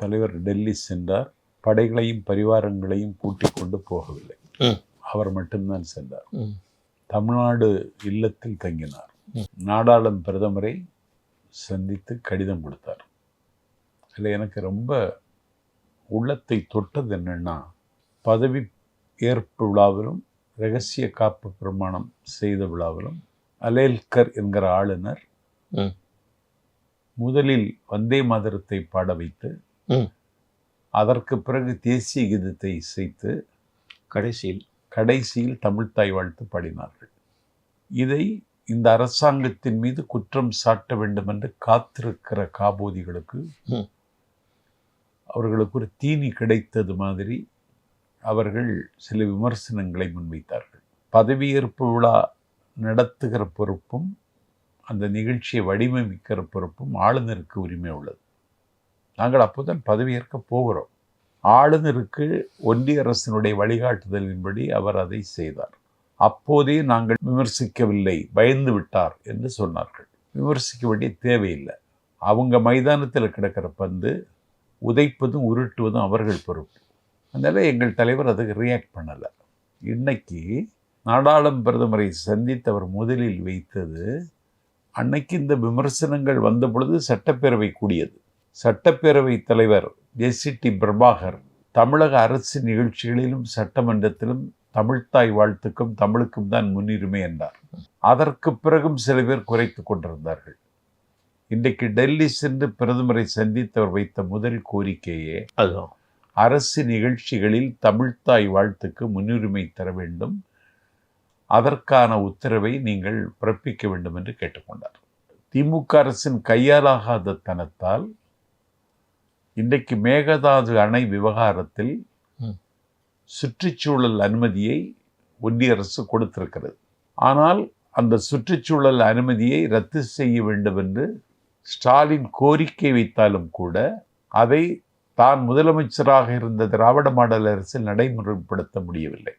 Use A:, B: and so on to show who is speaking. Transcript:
A: தலைவர் டெல்லி சென்றார். படைகளையும் பரிவாரங்களையும் கூட்டிக் கொண்டு போகவில்லை, அவர் மட்டும்தான் சென்றார். தமிழ்நாடு இல்லத்தில் தங்கினார். நாடாளும் பிரதமரை சந்தித்து கடிதம் கொடுத்தார். அதில் எனக்கு ரொம்ப உள்ளத்தை தொட்டது என்னன்னா, பதவி ஏற்பு விழாவிலும் இரகசிய காப்பு பிரமாணம் செய்த விழாவிலும் அலேல்கர் என்கிற ஆளுநர் முதலில் வந்தே மாதரத்தை பாட வைத்து, அதற்கு பிறகு தேசிய கீதத்தை இசைத்து, கடைசியில் தமிழ்த்தாய் வாழ்த்து பாடினார்கள். இதை இந்த அரசாங்கத்தின் மீது குற்றம் சாட்ட வேண்டும் என்று காத்திருக்கிற காபோதிகளுக்கு அவர்களுக்கு ஒரு தீனி கிடைத்தது மாதிரி அவர்கள் சில விமர்சனங்களை முன்வைத்தார்கள். பதவியேற்பு விழா நடத்துகிற பொறுப்பும் அந்த நிகழ்ச்சியை வடிவமைக்கிற பொறுப்பும் ஆளுநருக்கு உரிமை உள்ளது. நாங்கள் அப்போதான் பதவியேற்க போகிறோம். ஆளுநருக்கு ஒன்றிய அரசினுடைய வழிகாட்டுதலின்படி அவர் அதை செய்தார். அப்போதே நாங்கள் விமர்சிக்கவில்லை, பயந்து விட்டார் என்று சொன்னார்கள். விமர்சிக்க வேண்டிய தேவையில்லை. அவங்க மைதானத்தில் கிடக்கிற பந்து உதைப்பதும் உருட்டுவதும் அவர்கள் பொறுப்பு. அதனால எங்கள் தலைவர் அதுக்கு ரியாக்ட் பண்ணலை. இன்னைக்கு நாடாளும் பிரதமரை சந்தித்து அவர் முதலில் வைத்தது, அன்னைக்கு இந்த விமர்சனங்கள் வந்த பொழுது சட்டப்பேரவை கூடியது. சட்டப்பேரவை தலைவர் ஜே.சி.டி. பிரபாகர் தமிழக அரசு நிகழ்ச்சிகளிலும் சட்டமன்றத்திலும் தமிழ்த்தாய் வாழ்த்துக்கும் தமிழுக்கும் தான் முன்னுரிமை என்றார். அதற்கு பிறகும் சில பேர் குறைத்து கொண்டிருந்தார்கள். இன்றைக்கு டெல்லி சென்று பிரதமரை சந்தித்தவர் வைத்த முதல் கோரிக்கையே அரசு நிகழ்ச்சிகளில் தமிழ்த்தாய் வாழ்த்துக்கு முன்னுரிமை தர வேண்டும், அதற்கான உத்தரவை நீங்கள் பிறப்பிக்க வேண்டும் என்று கேட்டுக்கொண்டார். திமுக அரசின் கையாலாகாத தனத்தால் இன்றைக்கு மேகதாது அணை விவகாரத்தில் சுற்றுச்சூழல் அனுமதியை ஒன்றிய அரசு கொடுத்திருக்கிறது. ஆனால் அந்த சுற்றுச்சூழல் அனுமதியை ரத்து செய்ய வேண்டும் என்று ஸ்டாலின் கோரிக்கை வைத்தாலும் கூட அதை தான் முதலமைச்சராக இருந்த திராவிட மாடல் அரசில் நடைமுறைப்படுத்த முடியவில்லை.